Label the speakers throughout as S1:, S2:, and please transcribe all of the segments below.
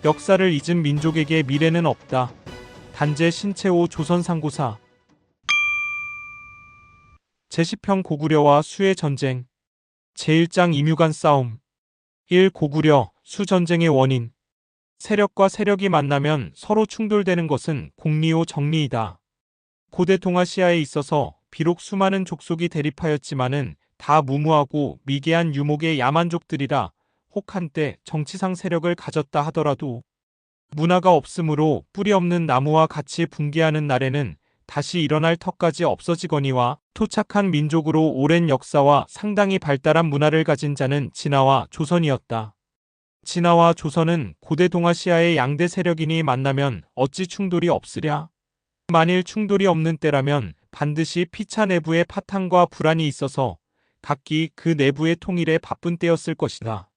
S1: 역사를 잊은 민족에게 미래는 없다. 단재 신채호 조선상고사 제10편 고구려와 수의 전쟁 제1장 임유간 싸움 1. 고구려, 수 전쟁의 원인 세력과 세력이 만나면 서로 충돌되는 것은 공리오 정리이다. 고대 동아시아에 있어서 비록 수많은 족속이 대립하였지만은 다 무모하고 미개한 유목의 야만족들이라 혹 한때 정치상 세력을 가졌다 하더라도 문화가 없으므로 뿌리 없는 나무와 같이 붕괴하는 날에는 다시 일어날 턱까지 없어지거니와 토착한 민족으로 오랜 역사와 상당히 발달한 문화를 가진 자는 진화와 조선이었다. 진화와 조선은 고대 동아시아의 양대 세력이니 만나면 어찌 충돌이 없으랴? 만일 충돌이 없는 때라면 반드시 피차 내부의 파탄과 불안이 있어서 각기 그 내부의 통일에 바쁜 때였을 것이다.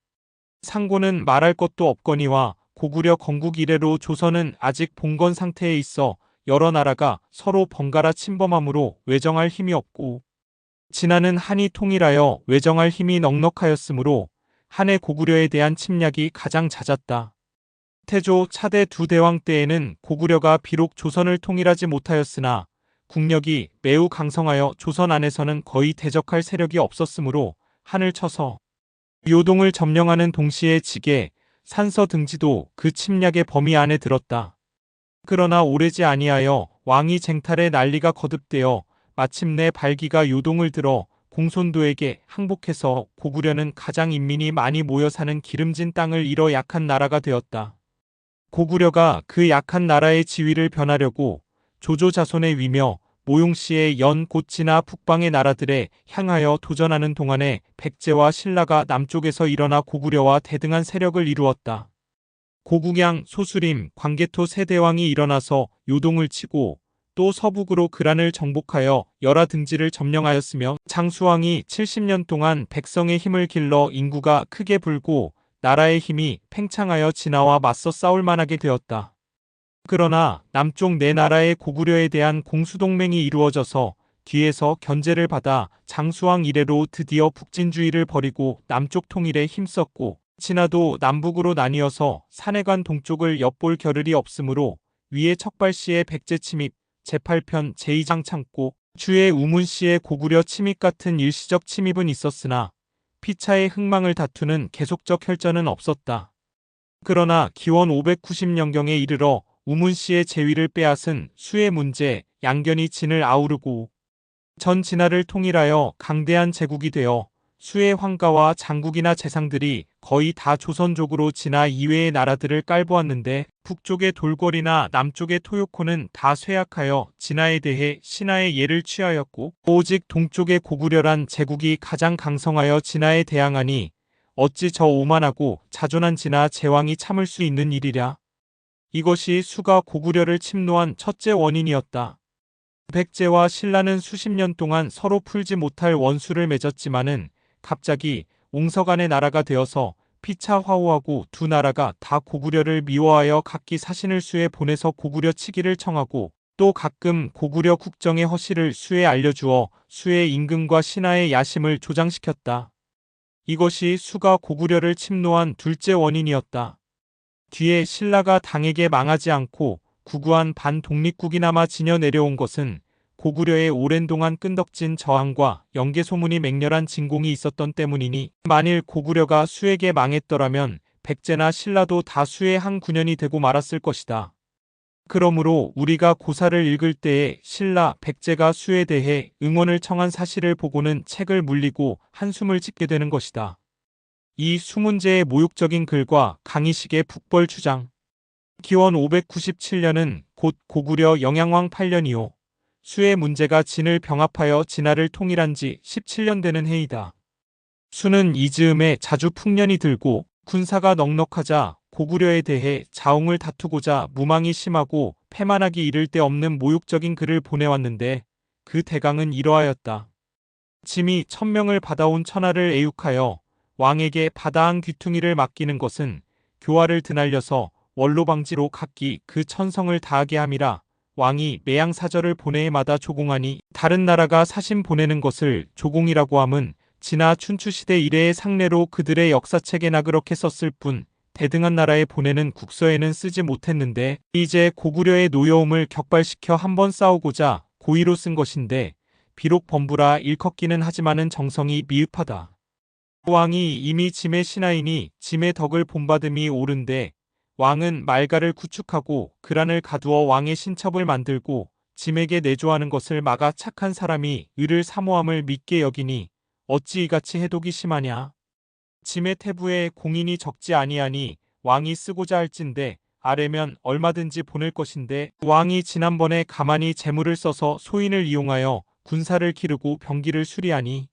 S1: 상고는 말할 것도 없거니와 고구려 건국 이래로 조선은 아직 봉건 상태에 있어 여러 나라가 서로 번갈아 침범함으로 외정할 힘이 없고 진화는 한이 통일하여 외정할 힘이 넉넉하였으므로 한해 고구려에 대한 침략이 가장 잦았다. 태조, 차대 두 대왕 때에는 고구려가 비록 조선을 통일하지 못하였으나 국력이 매우 강성하여 조선 안에서는 거의 대적할 세력이 없었으므로 한을 쳐서 요동을 점령하는 동시에 지게, 산서 등지도 그 침략의 범위 안에 들었다. 그러나 오래지 아니하여 왕이 쟁탈에 난리가 거듭되어 마침내 발기가 요동을 들어 공손도에게 항복해서 고구려는 가장 인민이 많이 모여 사는 기름진 땅을 잃어 약한 나라가 되었다. 고구려가 그 약한 나라의 지위를 변하려고 조조자손의 위며 모용씨의 연, 곧 진화 북방의 나라들에 향하여 도전하는 동안에 백제와 신라가 남쪽에서 일어나 고구려와 대등한 세력을 이루었다. 고국양, 소수림, 광개토 세 대왕이 일어나서 요동을 치고 또 서북으로 그란을 정복하여 열하 등지를 점령하였으며 장수왕이 70년 동안 백성의 힘을 길러 인구가 크게 불고 나라의 힘이 팽창하여 진화와 맞서 싸울 만하게 되었다. 그러나 남쪽 네 나라의 고구려에 대한 공수동맹이 이루어져서 뒤에서 견제를 받아 장수왕 이래로 드디어 북진주의를 벌이고 남쪽 통일에 힘썼고 진화도 남북으로 나뉘어서 산해관 동쪽을 엿볼 겨를이 없으므로 위에 척발시의 백제 침입, 제8편 제2장 창고, 주의 우문시의 고구려 침입 같은 일시적 침입은 있었으나 피차의 흥망을 다투는 계속적 혈전은 없었다. 그러나 기원 590년경에 이르러 우문시의 제위를 빼앗은 수의 문제, 양견이 진을 아우르고 전 진화를 통일하여 강대한 제국이 되어 수의 황가와 장국이나 재상들이 거의 다 조선족으로 진화 이외의 나라들을 깔보았는데 북쪽의 돌궐이나 남쪽의 토요코는 다 쇠약하여 진화에 대해 신하의 예를 취하였고 오직 동쪽의 고구려란 제국이 가장 강성하여 진화에 대항하니 어찌 저 오만하고 자존한 진화 제왕이 참을 수 있는 일이랴. 이것이 수가 고구려를 침노한 첫째 원인이었다. 백제와 신라는 수십 년 동안 서로 풀지 못할 원수를 맺었지만은 갑자기 옹서간의 나라가 되어서 피차 화후하고 두 나라가 다 고구려를 미워하여 각기 사신을 수에 보내서 고구려 치기를 청하고 또 가끔 고구려 국정의 허실을 수에 알려주어 수의 임금과 신하의 야심을 조장시켰다. 이것이 수가 고구려를 침노한 둘째 원인이었다. 뒤에 신라가 당에게 망하지 않고 구구한 반독립국이나마 지녀 내려온 것은 고구려의 오랜 동안 끈덕진 저항과 영계소문이 맹렬한 진공이 있었던 때문이니 만일 고구려가 수에게 망했더라면 백제나 신라도 다 수의 한 군현이 되고 말았을 것이다. 그러므로 우리가 고사를 읽을 때에 신라, 백제가 수에 대해 응원을 청한 사실을 보고는 책을 물리고 한숨을 짓게 되는 것이다. 이 수문제의 모욕적인 글과 강희식의 북벌 주장. 기원 597년은 곧 고구려 영양왕 8년이요. 수의 문제가 진을 병합하여 진화를 통일한 지 17년 되는 해이다. 수는 이 즈음에 자주 풍년이 들고 군사가 넉넉하자 고구려에 대해 자웅을 다투고자 무망이 심하고 패만하기 이를 데 없는 모욕적인 글을 보내왔는데 그 대강은 이러하였다. 짐이 1000명을 받아온 천하를 애육하여 왕에게 바다한 귀퉁이를 맡기는 것은 교화를 드날려서 원로방지로 각기 그 천성을 다하게 함이라. 왕이 매양사절을 보내해마다 조공하니 다른 나라가 사신 보내는 것을 조공이라고 함은 진화 춘추시대 이래의 상례로 그들의 역사책에나 그렇게 썼을 뿐 대등한 나라에 보내는 국서에는 쓰지 못했는데 이제 고구려의 노여움을 격발시켜 한번 싸우고자 고의로 쓴 것인데 비록 범부라 일컫기는 하지만은 정성이 미흡하다. 왕이 이미 짐의 신하이니 짐의 덕을 본받음이 옳은데 왕은 말가를 구축하고 그란을 가두어 왕의 신첩을 만들고 짐에게 내조하는 것을 막아 착한 사람이 의를 사모함을 믿게 여기니 어찌 이같이 해독이 심하냐. 짐의 태부에 공인이 적지 아니하니 왕이 쓰고자 할진대 아래면 얼마든지 보낼 것인데 왕이 지난번에 가만히 재물을 써서 소인을 이용하여 군사를 기르고 병기를 수리하니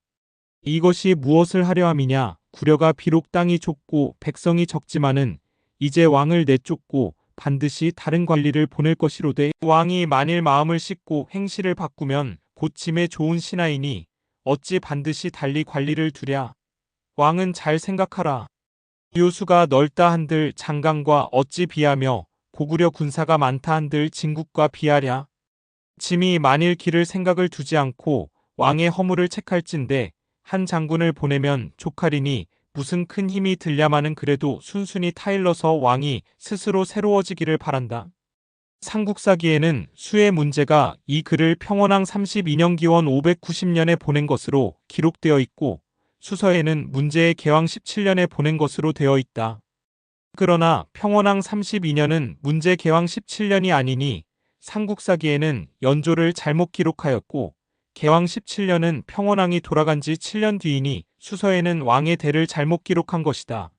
S1: 이것이 무엇을 하려 함이냐. 구려가 비록 땅이 좁고 백성이 적지만은 이제 왕을 내쫓고 반드시 다른 관리를 보낼 것이로되 왕이 만일 마음을 씻고 행실을 바꾸면 곧 짐에 좋은 신하이니 어찌 반드시 달리 관리를 두랴. 왕은 잘 생각하라. 요수가 넓다 한들 장강과 어찌 비하며 고구려 군사가 많다 한들 진국과 비하랴. 짐이 만일 길을 생각을 두지 않고 왕의 허물을 책할진대 한 장군을 보내면 족하리니 무슨 큰 힘이 들랴마는 그래도 순순히 타일러서 왕이 스스로 새로워지기를 바란다. 삼국사기에는 수의 문제가 이 글을 평원왕 32년 기원 590년에 보낸 것으로 기록되어 있고 수서에는 문제의 개왕 17년에 보낸 것으로 되어 있다. 그러나 평원왕 32년은 문제 개왕 17년이 아니니 삼국사기에는 연조를 잘못 기록하였고 개왕 17년은 평원왕이 돌아간 지 7년 뒤이니 수서에는 왕의 대를 잘못 기록한 것이다.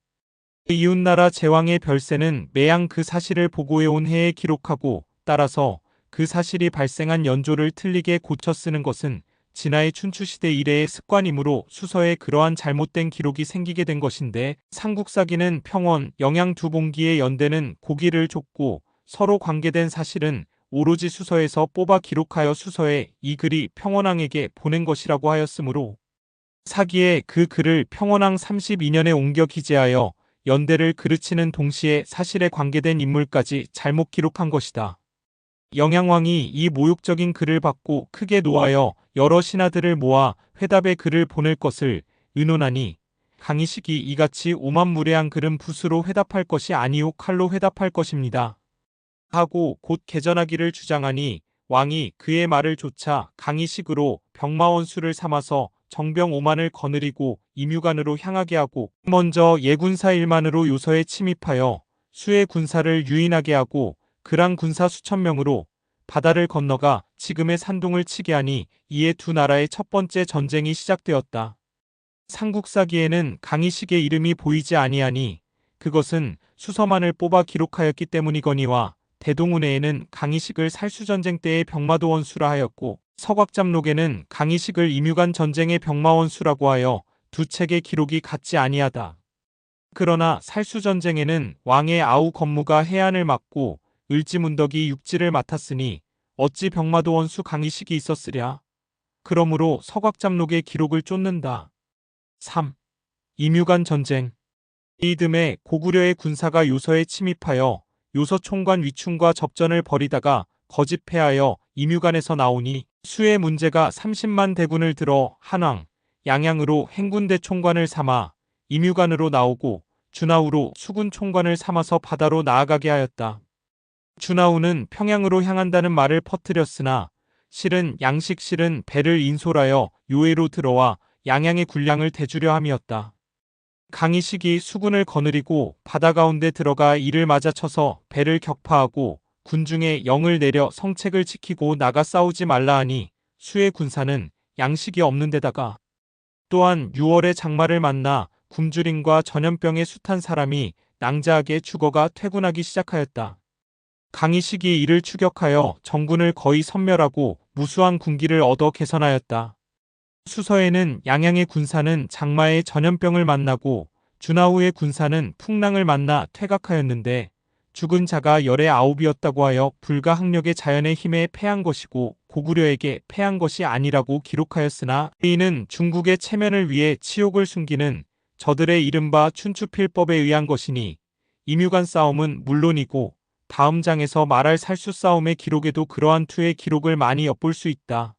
S1: 이웃나라 제왕의 별세는 매양 그 사실을 보고해온 해에 기록하고 따라서 그 사실이 발생한 연조를 틀리게 고쳐 쓰는 것은 진화의 춘추시대 이래의 습관이므로 수서에 그러한 잘못된 기록이 생기게 된 것인데 삼국사기는 평원, 영양 두 봉기의 연대는 고기를 줬고 서로 관계된 사실은 오로지 수서에서 뽑아 기록하여 수서에 이 글이 평원왕에게 보낸 것이라고 하였으므로 사기에 그 글을 평원왕 32년에 옮겨 기재하여 연대를 그르치는 동시에 사실에 관계된 인물까지 잘못 기록한 것이다. 영양왕이 이 모욕적인 글을 받고 크게 노하여 여러 신하들을 모아 회답의 글을 보낼 것을 의논하니 강희식이 이같이 오만무례한 글은 붓으로 회답할 것이 아니오 칼로 회답할 것입니다. 하고 곧 개전하기를 주장하니 왕이 그의 말을 조차 강희식으로 병마원수를 삼아서 정병 5만을 거느리고 임유관으로 향하게 하고 먼저 예군사 1만으로 요서에 침입하여 수의 군사를 유인하게 하고 그란 군사 수천 명으로 바다를 건너가 지금의 산둥을 치게 하니 이에 두 나라의 첫 번째 전쟁이 시작되었다. 삼국사기에는 강희식의 이름이 보이지 아니하니 그것은 수서만을 뽑아 기록하였기 때문이거니와 대동운해에는 강희식을 살수전쟁 때의 병마도원수라 하였고 서곽잡록에는 강희식을 임유관 전쟁의 병마원수라고 하여 두 책의 기록이 같지 아니하다. 그러나 살수전쟁에는 왕의 아우 건무가 해안을 맡고 을지문덕이 육지를 맡았으니 어찌 병마도원수 강희식이 있었으랴. 그러므로 서곽잡록의 기록을 쫓는다. 3. 임유관 전쟁. 이듬해 고구려의 군사가 요서에 침입하여 요서 총관 위충과 접전을 벌이다가 거짓 패하여 임유관에서 나오니 수의 문제가 30만 대군을 들어 한왕, 양양으로 행군대 총관을 삼아 임유관으로 나오고 준하우로 수군 총관을 삼아서 바다로 나아가게 하였다. 준하우는 평양으로 향한다는 말을 퍼뜨렸으나 실은 양식실은 배를 인솔하여 요해로 들어와 양양의 군량을 대주려 함이었다. 강희식이 수군을 거느리고 바다 가운데 들어가 이를 맞아쳐서 배를 격파하고 군중에 영을 내려 성책을 지키고 나가 싸우지 말라 하니 수의 군사는 양식이 없는 데다가 또한 6월에 장마를 만나 굶주림과 전염병에 숱한 사람이 낭자하게 죽어가 퇴군하기 시작하였다. 강희식이 이를 추격하여 정군을 거의 섬멸하고 무수한 군기를 얻어 개선하였다. 수서에는 양양의 군사는 장마에 전염병을 만나고 준하우의 군사는 풍랑을 만나 퇴각하였는데 죽은 자가 열의 9이었다고 하여 불가항력의 자연의 힘에 패한 것이고 고구려에게 패한 것이 아니라고 기록하였으나 이는 중국의 체면을 위해 치욕을 숨기는 저들의 이른바 춘추필법에 의한 것이니 임유관 싸움은 물론이고 다음 장에서 말할 살수 싸움의 기록에도 그러한 투의 기록을 많이 엿볼 수 있다.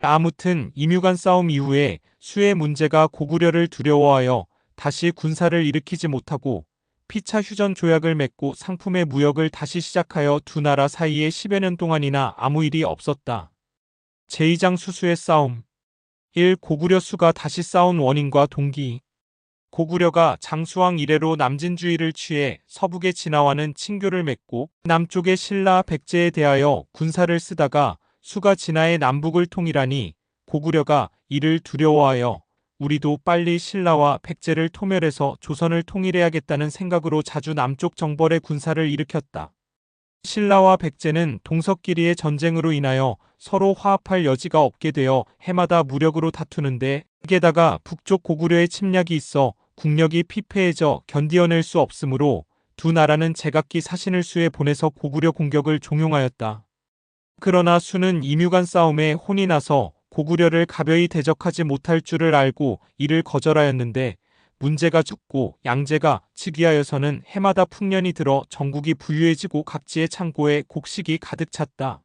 S1: 아무튼 임유관 싸움 이후에 수의 문제가 고구려를 두려워하여 다시 군사를 일으키지 못하고 피차 휴전 조약을 맺고 상품의 무역을 다시 시작하여 두 나라 사이에 10여 년 동안이나 아무 일이 없었다. 제2장 수수의 싸움. 1. 고구려 수가 다시 싸운 원인과 동기. 고구려가 장수왕 이래로 남진주의를 취해 서북의 진화와는 친교를 맺고 남쪽의 신라 백제에 대하여 군사를 쓰다가 수가 진화의 남북을 통일하니 고구려가 이를 두려워하여 우리도 빨리 신라와 백제를 토멸해서 조선을 통일해야겠다는 생각으로 자주 남쪽 정벌에 군사를 일으켰다. 신라와 백제는 동서끼리의 전쟁으로 인하여 서로 화합할 여지가 없게 되어 해마다 무력으로 다투는데, 게다가 북쪽 고구려의 침략이 있어 국력이 피폐해져 견디어낼 수 없으므로 두 나라는 제각기 사신을 수에 보내서 고구려 공격을 종용하였다. 그러나 수는 이뮤간 싸움에 혼이 나서 고구려를 가벼이 대적하지 못할 줄을 알고 이를 거절하였는데, 문제가 죽고 양제가 즉위하여서는 해마다 풍년이 들어 전국이 부유해지고 각지의 창고에 곡식이 가득 찼다.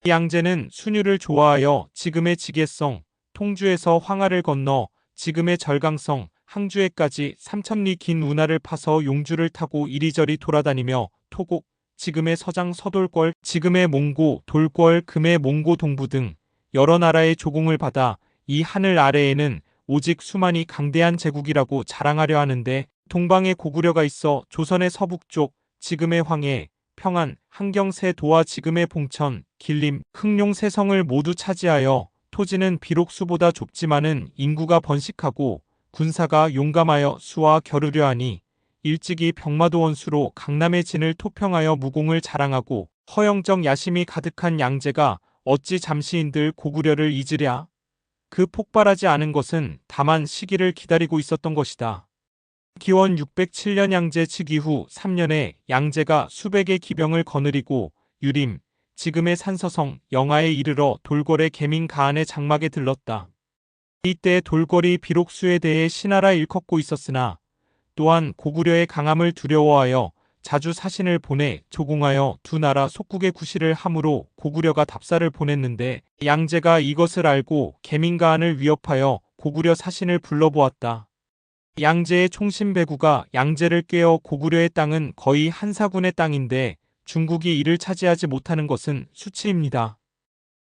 S1: 양제는 순유를 좋아하여 지금의 지게성, 통주에서 황하를 건너 지금의 절강성, 항주에까지 3,000리 긴 운하를 파서 용주를 타고 이리저리 돌아다니며 토곡, 지금의 서장 서돌궐, 지금의 몽고, 돌궐, 금의 몽고 동부 등 여러 나라의 조공을 받아 이 하늘 아래에는 오직 수만이 강대한 제국이라고 자랑하려 하는데, 동방에 고구려가 있어 조선의 서북쪽, 지금의 황해, 평안, 한경세 도와 지금의 봉천, 길림, 흥룡 세 성을 모두 차지하여 토지는 비록 수보다 좁지만은 인구가 번식하고 군사가 용감하여 수와 겨루려 하니 일찍이 병마도 원수로 강남의 진을 토평하여 무공을 자랑하고 허영적 야심이 가득한 양제가 어찌 잠시인들 고구려를 잊으랴. 그 폭발하지 않은 것은 다만 시기를 기다리고 있었던 것이다. 기원 607년 양제 즉위 후 3년에 양제가 수백의 기병을 거느리고 유림, 지금의 산서성, 영하에 이르러 돌궐의 계민 가안의 장막에 들렀다. 이때 돌궐이 비록 수에 대해 신하라 일컫고 있었으나 또한 고구려의 강함을 두려워하여 자주 사신을 보내 조공하여 두 나라 속국의 구실을 함으로 고구려가 답사를 보냈는데, 양제가 이것을 알고 계민가안을 위협하여 고구려 사신을 불러보았다. 양제의 총신배구가 양제를 꿰어 고구려의 땅은 거의 한사군의 땅인데 중국이 이를 차지하지 못하는 것은 수치입니다.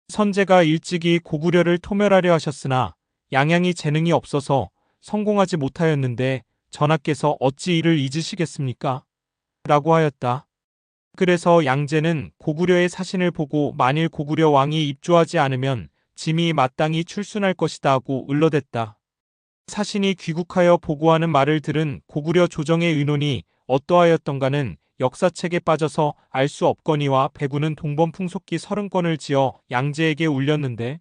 S1: 선제가 일찍이 고구려를 토멸하려 하셨으나 양양이 재능이 없어서 성공하지 못하였는데 전하께서 어찌 이를 잊으시겠습니까? 라고 하였다. 그래서 양제는 고구려의 사신을 보고 만일 고구려 왕이 입조하지 않으면 짐이 마땅히 출순할 것이다 하고 을러댔다. 사신이 귀국하여 보고하는 말을 들은 고구려 조정의 의논이 어떠하였던가는 역사책에 빠져서 알 수 없거니와 배구는 동범풍속기 30건을 지어 양제에게 울렸는데,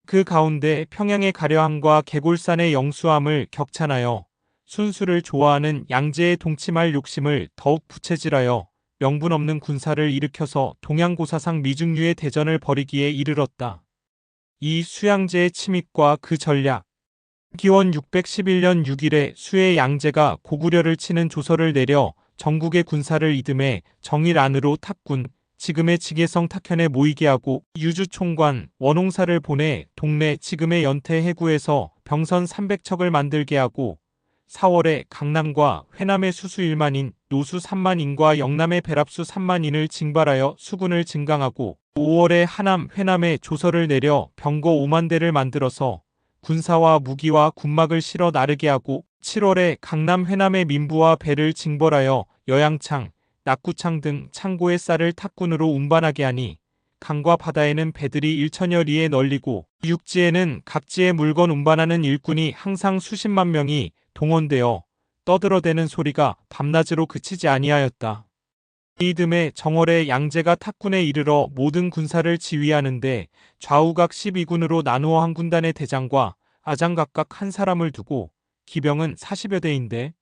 S1: 그 가운데 평양의 가려함과 개골산의 영수함을 격찬하여 순수를 좋아하는 양제의 동침할 욕심을 더욱 부채질하여 명분 없는 군사를 일으켜서 동양고사상 미중류의 대전을 벌이기에 이르렀다. 이 수양제의 침입과 그 전략. 기원 611년 6일에 수의 양제가 고구려를 치는 조서를 내려 전국의 군사를 이듬해 정일 안으로 탁군, 지금의 지게성 탁현에 모이게 하고 유주총관, 원홍사를 보내 동래 지금의 연태 해구에서 병선 300척을 만들게 하고 4월에 강남과 회남의 수수 1만인, 노수 3만인과 영남의 배랍수 3만인을 징발하여 수군을 증강하고 5월에 하남, 회남에 조서를 내려 병거 5만 대를 만들어서 군사와 무기와 군막을 실어 나르게 하고 7월에 강남, 회남의 민부와 배를 징벌하여 여양창, 낙구창 등 창고의 쌀을 탁군으로 운반하게 하니 강과 바다에는 배들이 1천여 리에 널리고 육지에는 각지의 물건 운반하는 일꾼이 항상 수십만 명이 동원되어 떠들어대는 소리가 밤낮으로 그치지 아니하였다. 이듬해 정월에 양제가 탁군에 이르러 모든 군사를 지휘하는데 좌우각 12군으로 나누어 한 군단의 대장과 아장 각각 한 사람을 두고 기병은 40여 대인데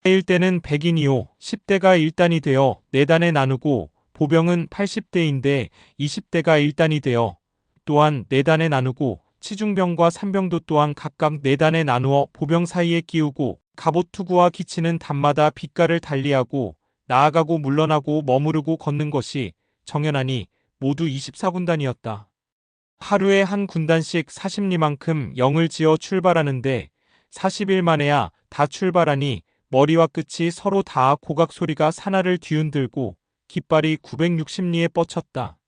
S1: 1대는 100인이요 10대가 1단이 되어 4단에 나누고 보병은 80대인데 20대가 1단이 되어 또한 4단에 나누고 치중병과 산병도 또한 각각 4단에 나누어 보병 사이에 끼우고 갑옷 투구와 기치는 단마다 빛깔을 달리하고 나아가고 물러나고 머무르고 걷는 것이 정연하니 모두 24군단이었다. 하루에 한 군단씩 40리만큼 영을 지어 출발하는데 40일 만에야 다 출발하니 머리와 끝이 서로 닿아 고각 소리가 산하를 뒤흔들고 깃발이 960리에 뻗쳤다.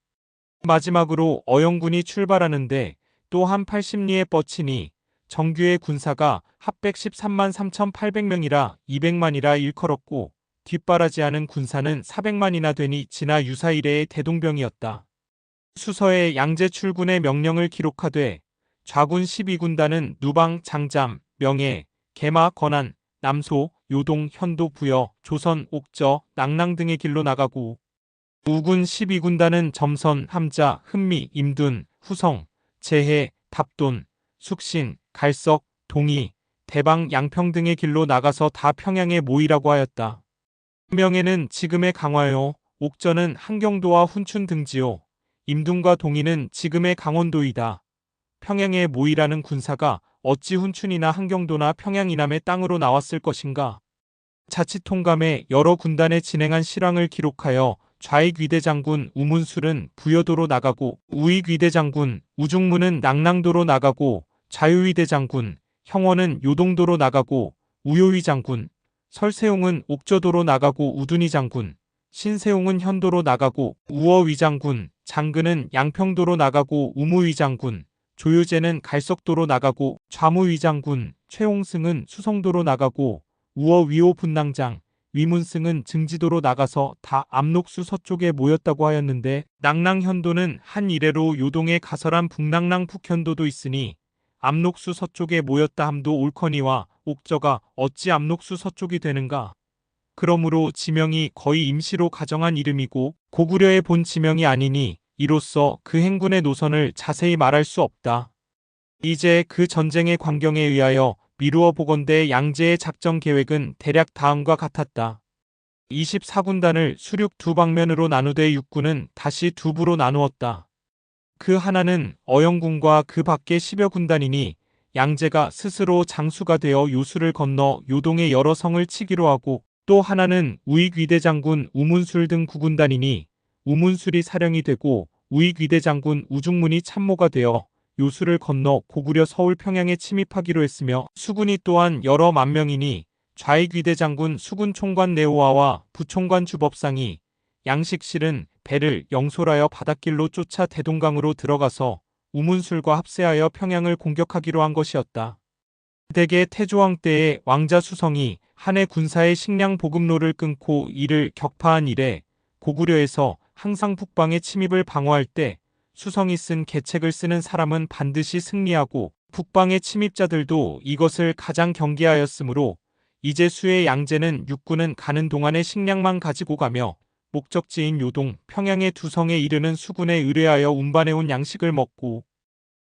S1: 마지막으로 어영군이 출발하는데 또 한 80리에 뻗치니 정규의 군사가 합백 13만 3,800명이라 200만이라 일컬었고 뒷바라지하는 군사는 400만이나 되니 진화 유사 이래의 대동병이었다. 수서에 양제 출군의 명령을 기록하되 좌군 12군단은 누방, 장잠, 명예, 개마, 건안, 남소, 요동, 현도, 부여, 조선, 옥저, 낭랑 등의 길로 나가고 우군 12군단은 점선, 함자, 흔미, 임둔, 후성, 제해, 답돈, 숙신, 갈석, 동이, 대방, 양평 등의 길로 나가서 다 평양에 모이라고 하였다. 명예는 지금의 강화요, 옥저는 한경도와 훈춘 등지요, 임둔과 동이는 지금의 강원도이다. 평양에 모이라는 군사가 어찌 훈춘이나 한경도나 평양 이남의 땅으로 나왔을 것인가. 자치통감에 여러 군단에 진행한 실황을 기록하여 좌익위대장군 우문술은 부여도로 나가고 우익위대장군 우중문은 낭랑도로 나가고 자유위대장군 형원은 요동도로 나가고 우요위장군 설세용은 옥저도로 나가고 우둔위장군 신세용은 현도로 나가고 우어위장군 장근은 양평도로 나가고 우무위장군 조효제는 갈석도로 나가고 좌무위장군 최홍승은 수성도로 나가고 우어위호 분낭장 위문승은 증지도로 나가서 다 압록수 서쪽에 모였다고 하였는데 낭랑현도는 한 이래로 요동에 가설한 북낭랑 북현도도 있으니 압록수 서쪽에 모였다 함도 옳거니와 옥저가 어찌 압록수 서쪽이 되는가. 그러므로 지명이 거의 임시로 가정한 이름이고 고구려의 본 지명이 아니니 이로써 그 행군의 노선을 자세히 말할 수 없다. 이제 그 전쟁의 광경에 의하여 미루어 보건대 양제의 작전 계획은 대략 다음과 같았다. 24군단을 수륙 두 방면으로 나누되 육군은 다시 두 부로 나누었다. 그 하나는 어영군과 그 밖의 10여 군단이니 양제가 스스로 장수가 되어 요수를 건너 요동의 여러 성을 치기로 하고 또 하나는 우익위대장군 우문술 등 9군단이니 우문술이 사령이 되고 우익위대장군 우중문이 참모가 되어 요수를 건너 고구려 서울 평양에 침입하기로 했으며 수군이 또한 여러 만 명이니 좌익위대장군 수군 총관 네오아와 부총관 주법상이 양식실은 배를 영솔하여 바닷길로 쫓아 대동강으로 들어가서 우문술과 합세하여 평양을 공격하기로 한 것이었다. 대개 태조왕 때에 왕자 수성이 한해 군사의 식량 보급로를 끊고 이를 격파한 이래 고구려에서 항상 북방의 침입을 방어할 때 수성이 쓴 계책을 쓰는 사람은 반드시 승리하고 북방의 침입자들도 이것을 가장 경계하였으므로 이제 수의 양제는 육군은 가는 동안에 식량만 가지고 가며 목적지인 요동, 평양의 두 성에 이르는 수군에 의뢰하여 운반해온 양식을 먹고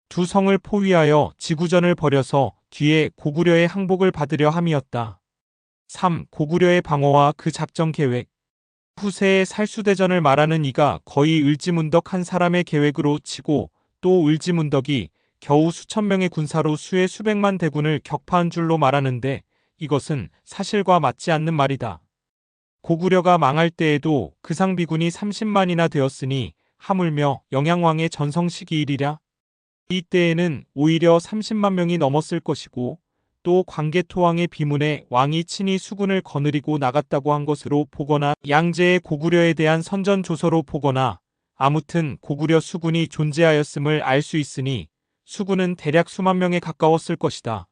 S1: 두 성을 포위하여 지구전을 벌여서 뒤에 고구려의 항복을 받으려 함이었다. 3. 고구려의 방어와 그 작전 계획. 후세의 살수대전을 말하는 이가 거의 을지문덕 한 사람의 계획으로 치고 또 을지문덕이 겨우 수천 명의 군사로 수의 수백만 대군을 격파한 줄로 말하는데 이것은 사실과 맞지 않는 말이다. 고구려가 망할 때에도 그 상비군이 30만이나 되었으니 하물며 영양왕의 전성 시기이리랴. 이때에는 오히려 30만 명이 넘었을 것이고 또 광개토왕의 비문에 왕이 친히 수군을 거느리고 나갔다고 한 것으로 보거나 양제의 고구려에 대한 선전조서로 보거나 아무튼 고구려 수군이 존재하였음을 알 수 있으니 수군은 대략 수만 명에 가까웠을 것이다.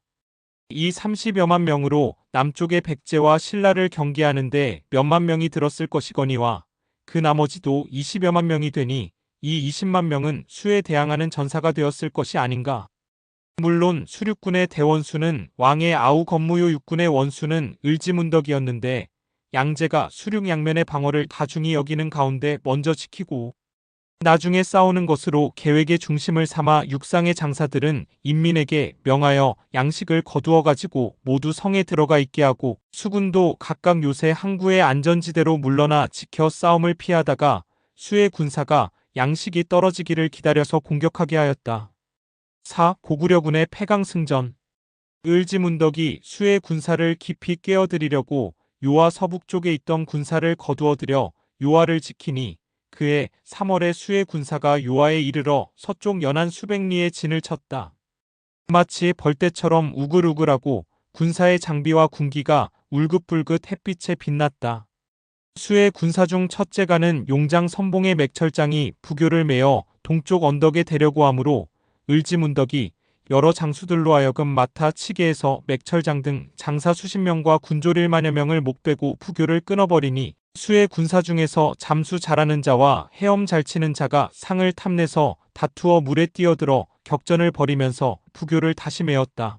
S1: 이 30여만 명으로 남쪽의 백제와 신라를 경계하는데 몇만 명이 들었을 것이거니와 그 나머지도 20여만 명이 되니 이 20만 명은 수에 대항하는 전사가 되었을 것이 아닌가. 물론 수륙군의 대원수는 왕의 아우 건무요 육군의 원수는 을지문덕이었는데 양제가 수륙 양면의 방어를 다중히 여기는 가운데 먼저 지키고 나중에 싸우는 것으로 계획의 중심을 삼아 육상의 장사들은 인민에게 명하여 양식을 거두어 가지고 모두 성에 들어가 있게 하고 수군도 각각 요새 항구의 안전지대로 물러나 지켜 싸움을 피하다가 수의 군사가 양식이 떨어지기를 기다려서 공격하게 하였다. 4. 고구려군의 패강승전. 을지문덕이 수의 군사를 깊이 깨어들이려고 요하 서북쪽에 있던 군사를 거두어들여 요하를 지키니 그해 3월에 수의 군사가 요하에 이르러 서쪽 연안 수백 리의 진을 쳤다. 마치 벌떼처럼 우글우글하고 군사의 장비와 군기가 울긋불긋 햇빛에 빛났다. 수의 군사 중 첫째가는 용장 선봉의 맥철장이 부교를 메어 동쪽 언덕에 대려고 하므로 을지문덕이 여러 장수들로 하여금 맡아 치게해서 맥철장 등 장사 수십 명과 군졸 1만여 명을 목베고 부교를 끊어버리니 수의 군사 중에서 잠수 잘하는 자와 헤엄 잘 치는 자가 상을 탐내서 다투어 물에 뛰어들어 격전을 벌이면서 부교를 다시 메었다.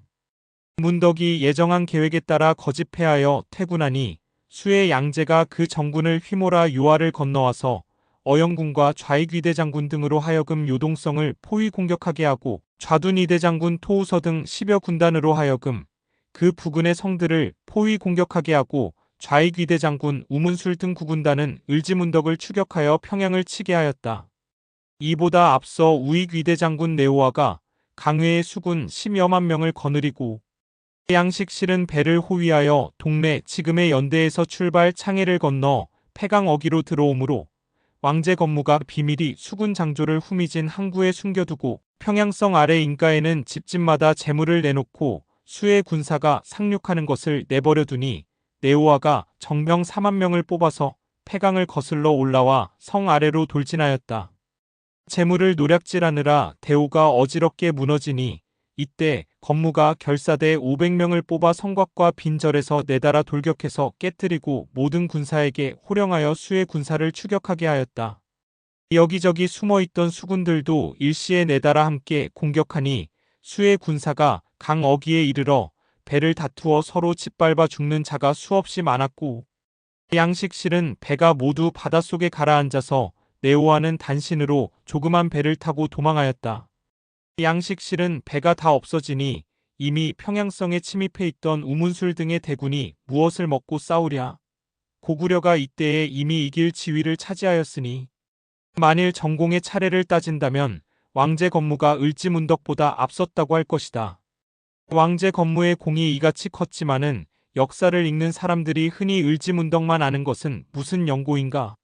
S1: 문덕이 예정한 계획에 따라 거집해하여 퇴군하니 수의 양제가 그 정군을 휘몰아 유화를 건너와서 어영군과 좌익위대장군 등으로 하여금 요동성을 포위 공격하게 하고 좌둔이대장군 토우서 등 10여 군단으로 하여금 그 부근의 성들을 포위 공격하게 하고 좌익위대장군 우문술 등 9군단은 을지문덕을 추격하여 평양을 치게 하였다. 이보다 앞서 우익위대장군 네오아가 강회의 수군 10여만 명을 거느리고 양식실은 배를 호위하여 동래 지금의 연대에서 출발 창해를 건너 폐강 어기로 들어오므로 왕제 건무가 비밀이 수군 장조를 후미진 항구에 숨겨두고 평양성 아래 인가에는 집집마다 재물을 내놓고 수의 군사가 상륙하는 것을 내버려두니 네오아가 정병 4만 명을 뽑아서 폐강을 거슬러 올라와 성 아래로 돌진하였다. 재물을 노략질하느라 대오가 어지럽게 무너지니 이때 건무가 결사대 500명을 뽑아 성곽과 빈절에서 내달아 돌격해서 깨뜨리고 모든 군사에게 호령하여 수의 군사를 추격하게 하였다. 여기저기 숨어있던 수군들도 일시에 내달아 함께 공격하니 수의 군사가 강 어기에 이르러 배를 다투어 서로 짓밟아 죽는 자가 수없이 많았고 양식실은 배가 모두 바닷속에 가라앉아서 네오아는 단신으로 조그만 배를 타고 도망하였다. 양식실은 배가 다 없어지니 이미 평양성에 침입해 있던 우문술 등의 대군이 무엇을 먹고 싸우랴. 고구려가 이때에 이미 이길 지위를 차지하였으니 만일 전공의 차례를 따진다면 왕제 건무가 을지문덕보다 앞섰다고 할 것이다. 왕제 건무의 공이 이같이 컸지만은 역사를 읽는 사람들이 흔히 을지문덕만 아는 것은 무슨 연고인가.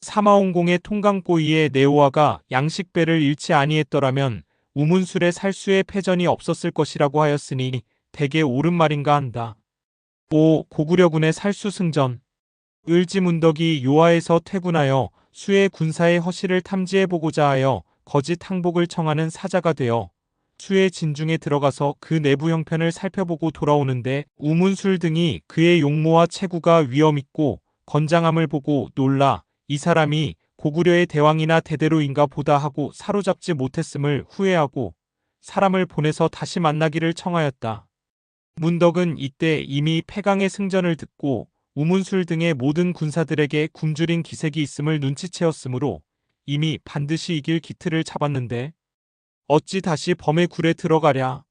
S1: 사마홍공의 통강고이에 네오아가 양식배를 잃지 아니했더라면 우문술의 살수의 패전이 없었을 것이라고 하였으니 대개 옳은 말인가 한다. 5. 고구려군의 살수 승전. 을지문덕이 요하에서 퇴군하여 수의 군사의 허실을 탐지해보고자 하여 거짓 항복을 청하는 사자가 되어 수의 진중에 들어가서 그 내부 형편을 살펴보고 돌아오는데 우문술 등이 그의 용모와 체구가 위엄있고 건장함을 보고 놀라 이 사람이 고구려의 대왕이나 대대로인가 보다 하고 사로잡지 못했음을 후회하고 사람을 보내서 다시 만나기를 청하였다. 문덕은 이때 이미 폐강의 승전을 듣고 우문술 등의 모든 군사들에게 굶주린 기색이 있음을 눈치채었으므로 이미 반드시 이길 기틀을 잡았는데 어찌 다시 범의 굴에 들어가랴.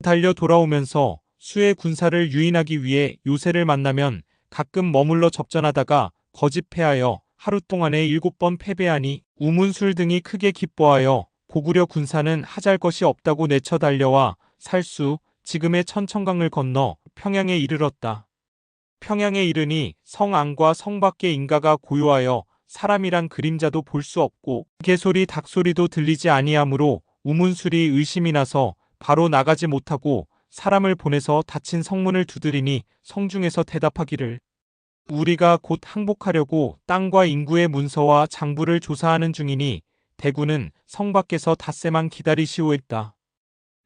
S1: 달려 돌아오면서 수의 군사를 유인하기 위해 요새를 만나면 가끔 머물러 접전하다가 거짓패하여 하루 동안에 7번 패배하니 우문술 등이 크게 기뻐하여 고구려 군사는 하잘 것이 없다고 내쳐 달려와 살수, 지금의 천천강을 건너 평양에 이르렀다. 평양에 이르니 성 안과 성 밖의 인가가 고요하여 사람이란 그림자도 볼 수 없고 개소리 닭소리도 들리지 아니하므로 우문술이 의심이 나서 바로 나가지 못하고 사람을 보내서 닫힌 성문을 두드리니 성중에서 대답하기를 우리가 곧 항복하려고 땅과 인구의 문서와 장부를 조사하는 중이니 대군은 성 밖에서 닷새만 기다리시오했다.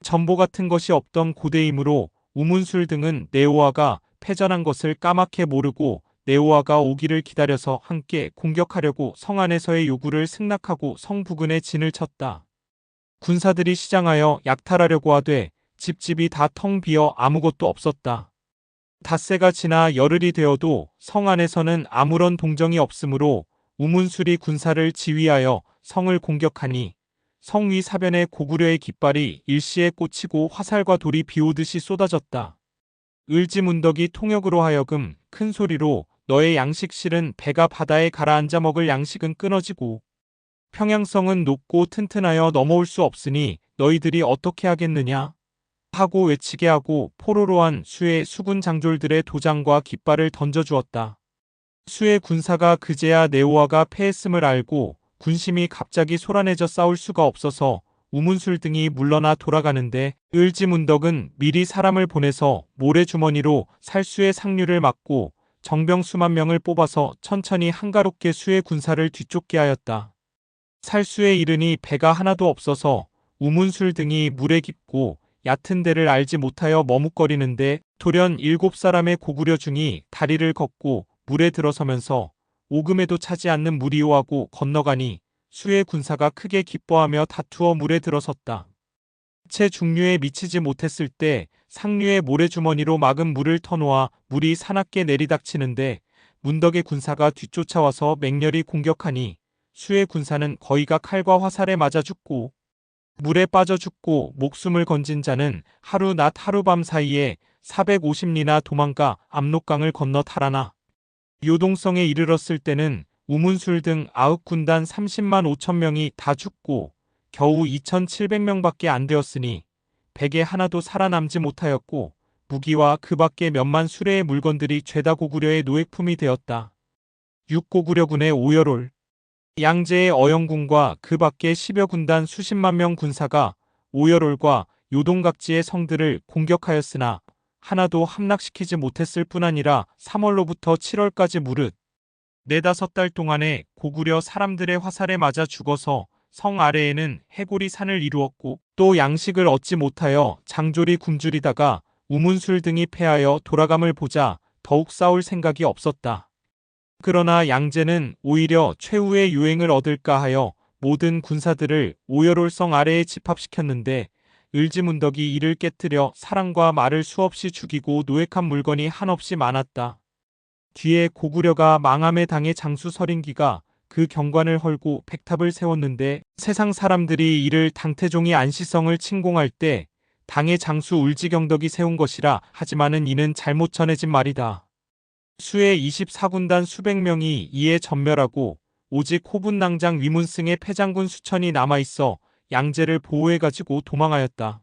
S1: 전보 같은 것이 없던 고대이므로 우문술 등은 네오아가 패전한 것을 까맣게 모르고 네오아가 오기를 기다려서 함께 공격하려고 성 안에서의 요구를 승낙하고 성 부근에 진을 쳤다. 군사들이 시장하여 약탈하려고 하되 집집이 다 텅 비어 아무것도 없었다. 닷새가 지나 열흘이 되어도 성 안에서는 아무런 동정이 없으므로 우문술이 군사를 지휘하여 성을 공격하니 성 위 사변에 고구려의 깃발이 일시에 꽂히고 화살과 돌이 비오듯이 쏟아졌다. 을지문덕이 통역으로 하여금 큰 소리로 너의 양식실은 배가 바다에 가라앉아 먹을 양식은 끊어지고 평양성은 높고 튼튼하여 넘어올 수 없으니 너희들이 어떻게 하겠느냐 하고 외치게 하고 포로로한 수의 수군 장졸들의 도장과 깃발을 던져주었다. 수의 군사가 그제야 네오아가 패했음을 알고 군심이 갑자기 소란해져 싸울 수가 없어서 우문술 등이 물러나 돌아가는데 을지문덕은 미리 사람을 보내서 모래주머니로 살수의 상류를 막고 정병 수만 명을 뽑아서 천천히 한가롭게 수의 군사를 뒤쫓게 하였다. 살수에 이르니 배가 하나도 없어서 우문술 등이 물에 깊고 얕은 데를 알지 못하여 머뭇거리는데 돌연 7사람의 고구려 중이 다리를 걷고 물에 들어서면서 오금에도 차지 않는 물이오하고 건너가니 수의 군사가 크게 기뻐하며 다투어 물에 들어섰다. 채 중류에 미치지 못했을 때 상류의 모래주머니로 막은 물을 터놓아 물이 사납게 내리닥치는데 문덕의 군사가 뒤쫓아와서 맹렬히 공격하니 수의 군사는 거의가 칼과 화살에 맞아 죽고 물에 빠져 죽고 목숨을 건진 자는 하루 낮 하루밤 사이에 450리나 도망가 압록강을 건너 달아나 요동성에 이르렀을 때는 우문술 등 아읍군단 30만 5천 명이 다 죽고 겨우 2,700명밖에 안 되었으니 백에 하나도 살아남지 못하였고 무기와 그 밖에 몇만 수레의 물건들이 죄다 고구려의 노획품이 되었다. 6고구려군의 오열올 양재의 어영군과 그 밖에 10여 군단 수십만 명 군사가 오열올과 요동각지의 성들을 공격하였으나 하나도 함락시키지 못했을 뿐 아니라 3월로부터 7월까지 무릇 4~5달 동안에 고구려 사람들의 화살에 맞아 죽어서 성 아래에는 해골이 산을 이루었고 또 양식을 얻지 못하여 장졸이 굶주리다가 우문술 등이 패하여 돌아감을 보자 더욱 싸울 생각이 없었다. 그러나 양재는 오히려 최후의 유행을 얻을까 하여 모든 군사들을 오열올성 아래에 집합시켰는데 을지문덕이 이를 깨뜨려 사람과 말을 수없이 죽이고 노획한 물건이 한없이 많았다. 뒤에 고구려가 망함에 당해 장수 서린기가 그 경관을 헐고 백탑을 세웠는데 세상 사람들이 이를 당태종이 안시성을 침공할 때 당의 장수 울지경덕이 세운 것이라 하지만은 이는 잘못 전해진 말이다. 수의 24군단 수백 명이 이에 전멸하고 오직 호분낭장 위문승의 패장군 수천이 남아있어 양재를 보호해가지고 도망하였다.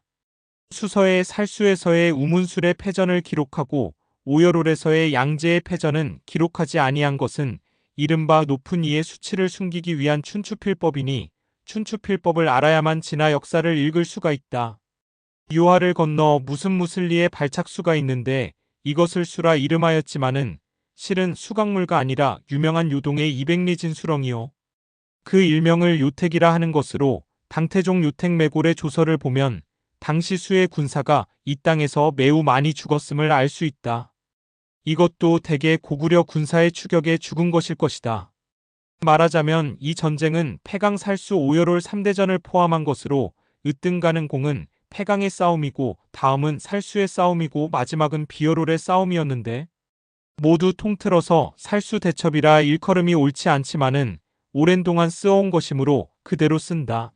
S1: 수서의 살수에서의 우문술의 패전을 기록하고 오열올에서의 양재의 패전은 기록하지 아니한 것은 이른바 높은 이의 수치를 숨기기 위한 춘추필법이니 춘추필법을 알아야만 진화 역사를 읽을 수가 있다. 유화를 건너 무슬리의 발착수가 있는데 이것을 수라 이름하였지만은 실은 수강물가 아니라 유명한 요동의 200리 진수렁이요. 그 일명을 요택이라 하는 것으로 당태종 요택매골의 조서를 보면 당시 수의 군사가 이 땅에서 매우 많이 죽었음을 알 수 있다. 이것도 대개 고구려 군사의 추격에 죽은 것일 것이다. 말하자면 이 전쟁은 패강 살수 오열올 3대전을 포함한 것으로 으뜸가는 공은 패강의 싸움이고 다음은 살수의 싸움이고 마지막은 비열올의 싸움이었는데 모두 통틀어서 살수 대첩이라 일컬음이 옳지 않지만은 오랜 동안 쓰어온 것이므로 그대로 쓴다.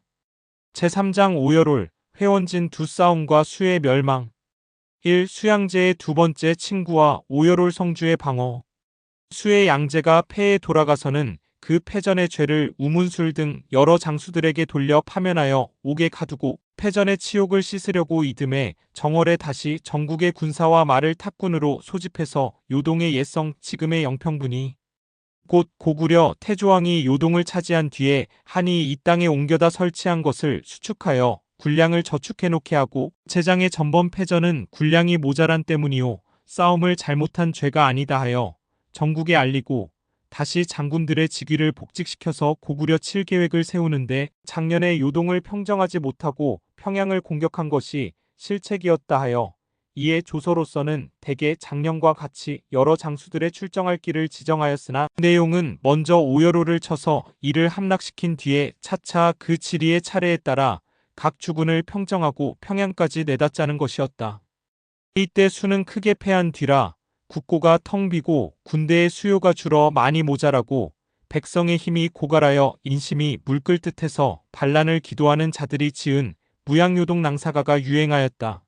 S1: 제3장 오열올 회원진 두 싸움과 수의 멸망 1. 수양제의 두 번째 친구와 오열올 성주의 방어. 수의 양제가 패에 돌아가서는 그 패전의 죄를 우문술 등 여러 장수들에게 돌려 파면하여 옥에 가두고 패전의 치욕을 씻으려고 이듬해 정월에 다시 전국의 군사와 말을 탁군으로 소집해서 요동의 옛성 지금의 영평군이 곧 고구려 태조왕이 요동을 차지한 뒤에 한이 이 땅에 옮겨다 설치한 것을 수축하여 군량을 저축해놓게 하고 제장의 전번 패전은 군량이 모자란 때문이요 싸움을 잘못한 죄가 아니다 하여 전국에 알리고 다시 장군들의 직위를 복직시켜서 고구려 7계획을 세우는데 작년에 요동을 평정하지 못하고 평양을 공격한 것이 실책이었다 하여 이에 조서로서는 대개 작년과 같이 여러 장수들의 출정할 길을 지정하였으나 내용은 먼저 오열호를 쳐서 이를 함락시킨 뒤에 차차 그 지리의 차례에 따라 각 주군을 평정하고 평양까지 내다 짜는 것이었다. 이때 수는 크게 패한 뒤라 국고가 텅 비고 군대의 수요가 줄어 많이 모자라고 백성의 힘이 고갈하여 인심이 물끓 듯해서 반란을 기도하는 자들이 지은 무양요동 낭사가가 유행하였다.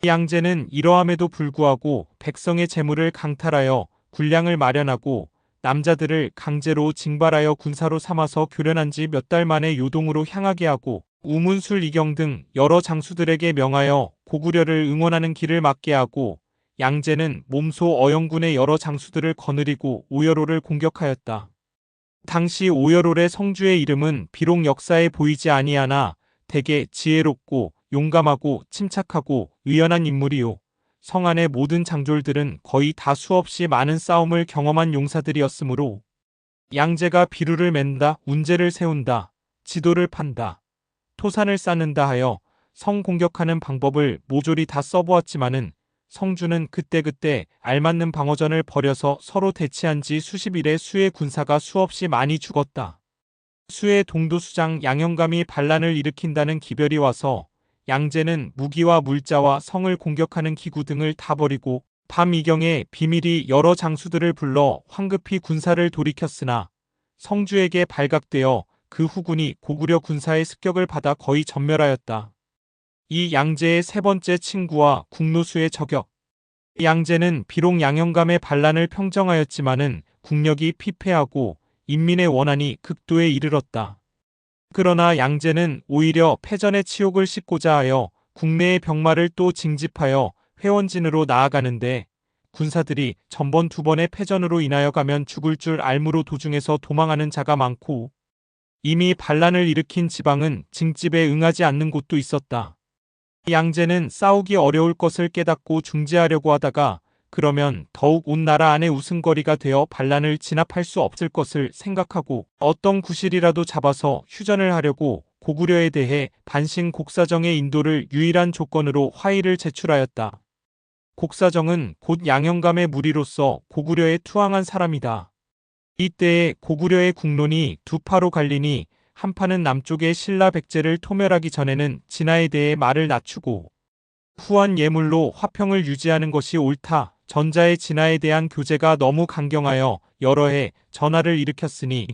S1: 양제는 이러함에도 불구하고 백성의 재물을 강탈하여 군량을 마련하고 남자들을 강제로 징발하여 군사로 삼아서 교련한 지 몇 달 만에 요동으로 향하게 하고 우문술 이경 등 여러 장수들에게 명하여 고구려를 응원하는 길을 막게 하고 양제는 몸소 어영군의 여러 장수들을 거느리고 오열호를 공격하였다. 당시 오열홀의 성주의 이름은 비록 역사에 보이지 아니하나 대개 지혜롭고 용감하고 침착하고 의연한 인물이요. 성 안의 모든 장졸들은 거의 다 수없이 많은 싸움을 경험한 용사들이었으므로 양제가 비루를 맨다, 운제를 세운다, 지도를 판다, 토산을 쌓는다 하여 성 공격하는 방법을 모조리 다 써보았지만은 성주는 그때그때 알맞는 방어전을 벌여서 서로 대치한 지 수십 일에 수의 군사가 수없이 많이 죽었다. 수의 동도수장 양형감이 반란을 일으킨다는 기별이 와서 양제는 무기와 물자와 성을 공격하는 기구 등을 다 버리고 밤이경에 비밀이 여러 장수들을 불러 황급히 군사를 돌이켰으나 성주에게 발각되어 그 후군이 고구려 군사의 습격을 받아 거의 전멸하였다. 이 양제의 세 번째 친구와 국노수의 저격. 양제는 비록 양형감의 반란을 평정하였지만은 국력이 피폐하고 인민의 원한이 극도에 이르렀다. 그러나 양제는 오히려 패전의 치욕을 씻고자 하여 국내의 병마를 또 징집하여 회원진으로 나아가는데 군사들이 전번 두 번의 패전으로 인하여 가면 죽을 줄 알므로 도중에서 도망하는 자가 많고 이미 반란을 일으킨 지방은 징집에 응하지 않는 곳도 있었다. 양제는 싸우기 어려울 것을 깨닫고 중재하려고 하다가 그러면 더욱 온 나라 안에 우승거리가 되어 반란을 진압할 수 없을 것을 생각하고 어떤 구실이라도 잡아서 휴전을 하려고 고구려에 대해 반신 곡사정의 인도를 유일한 조건으로 화의를 제출하였다. 곡사정은 곧 양형감의 무리로서 고구려에 투항한 사람이다. 이때에 고구려의 국론이 두 파로 갈리니 한 파는 남쪽의 신라 백제를 토멸하기 전에는 진화에 대해 말을 낮추고 후한 예물로 화평을 유지하는 것이 옳다. 전자의 진화에 대한 교제가 너무 강경하여 여러 해 전화를 일으켰으니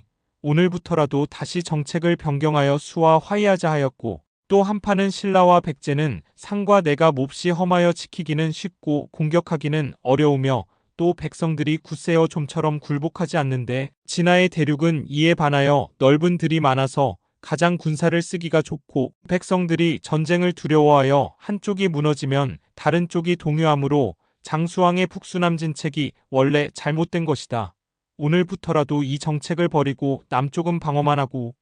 S1: 오늘부터라도 다시 정책을 변경하여 수와 화의하자 하였고 또 한파는 신라와 백제는 상과 내가 몹시 험하여 지키기는 쉽고 공격하기는 어려우며 또 백성들이 굳세어 좀처럼 굴복하지 않는데 진화의 대륙은 이에 반하여 넓은 들이 많아서 가장 군사를 쓰기가 좋고 백성들이 전쟁을 두려워하여 한쪽이 무너지면 다른 쪽이 동요하므로 장수왕의 북수남진책이 원래 잘못된 것이다. 오늘부터라도 이 정책을 버리고 남쪽은 방어만 하고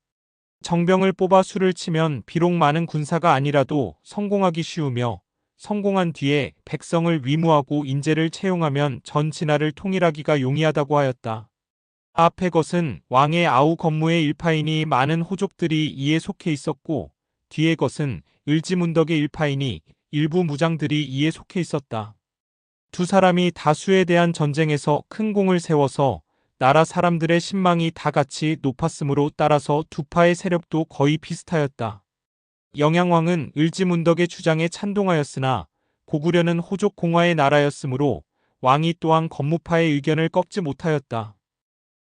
S1: 정병을 뽑아 수를 치면 비록 많은 군사가 아니라도 성공하기 쉬우며 성공한 뒤에 백성을 위무하고 인재를 채용하면 전 진화를 통일하기가 용이하다고 하였다. 앞의 것은 왕의 아우 건무의 일파이니 많은 호족들이 이에 속해 있었고 뒤의 것은 을지문덕의 일파이니 일부 무장들이 이에 속해 있었다. 두 사람이 다수에 대한 전쟁에서 큰 공을 세워서 나라 사람들의 신망이 다 같이 높았으므로 따라서 두 파의 세력도 거의 비슷하였다. 영양왕은 을지문덕의 주장에 찬동하였으나 고구려는 호족 공화의 나라였으므로 왕이 또한 건무파의 의견을 꺾지 못하였다.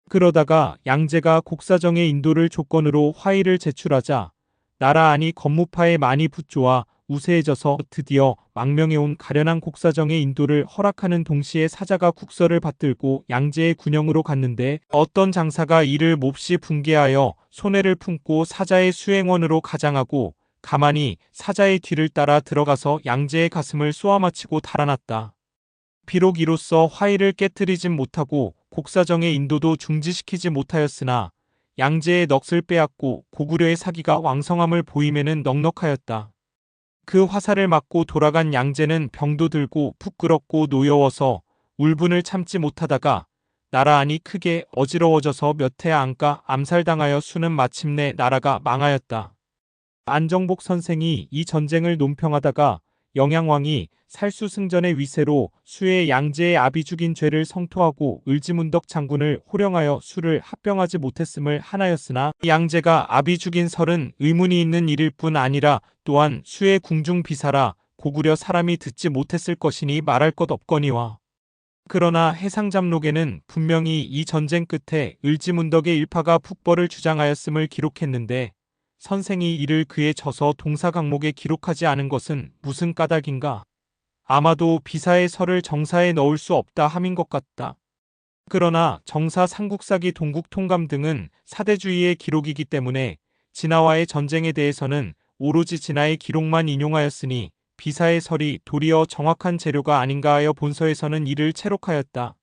S1: 그러다가 양제가 곡사정의 인도를 조건으로 화의를 제출하자 나라 안이 건무파에 많이 붙조와 우세해져서 드디어 망명해온 가련한 곡사정의 인도를 허락하는 동시에 사자가 국서를 받들고 양제의 군영으로 갔는데 어떤 장사가 이를 몹시 붕괴하여 손해를 품고 사자의 수행원으로 가장하고 가만히 사자의 뒤를 따라 들어가서 양제의 가슴을 쏘아맞히고 달아났다. 비록 이로써 화의를 깨뜨리진 못하고 곡사정의 인도도 중지시키지 못하였으나 양제의 넋을 빼앗고 고구려의 사기가 왕성함을 보임에는 넉넉하였다. 그 화살을 맞고 돌아간 양제는 병도 들고 부끄럽고 노여워서 울분을 참지 못하다가 나라 안이 크게 어지러워져서 몇 해 안가 암살당하여 수는 마침내 나라가 망하였다. 안정복 선생이 이 전쟁을 논평하다가 영양왕이 살수승전의 위세로 수의 양제의 아비 죽인 죄를 성토하고 을지문덕 장군을 호령하여 수를 합병하지 못했음을 하나였으나 양제가 아비 죽인 설은 의문이 있는 일일 뿐 아니라 또한 수의 궁중 비사라 고구려 사람이 듣지 못했을 것이니 말할 것 없거니와. 그러나 해상잡록에는 분명히 이 전쟁 끝에 을지문덕의 일파가 북벌을 주장하였음을 기록했는데 선생이 이를 그에 져서 동사강목에 기록하지 않은 것은 무슨 까닭인가? 아마도 비사의 설을 정사에 넣을 수 없다 함인 것 같다. 그러나 정사 삼국사기 동국통감 등은 사대주의의 기록이기 때문에 진화와의 전쟁에 대해서는 오로지 진화의 기록만 인용하였으니 비사의 설이 도리어 정확한 재료가 아닌가 하여 본서에서는 이를 채록하였다.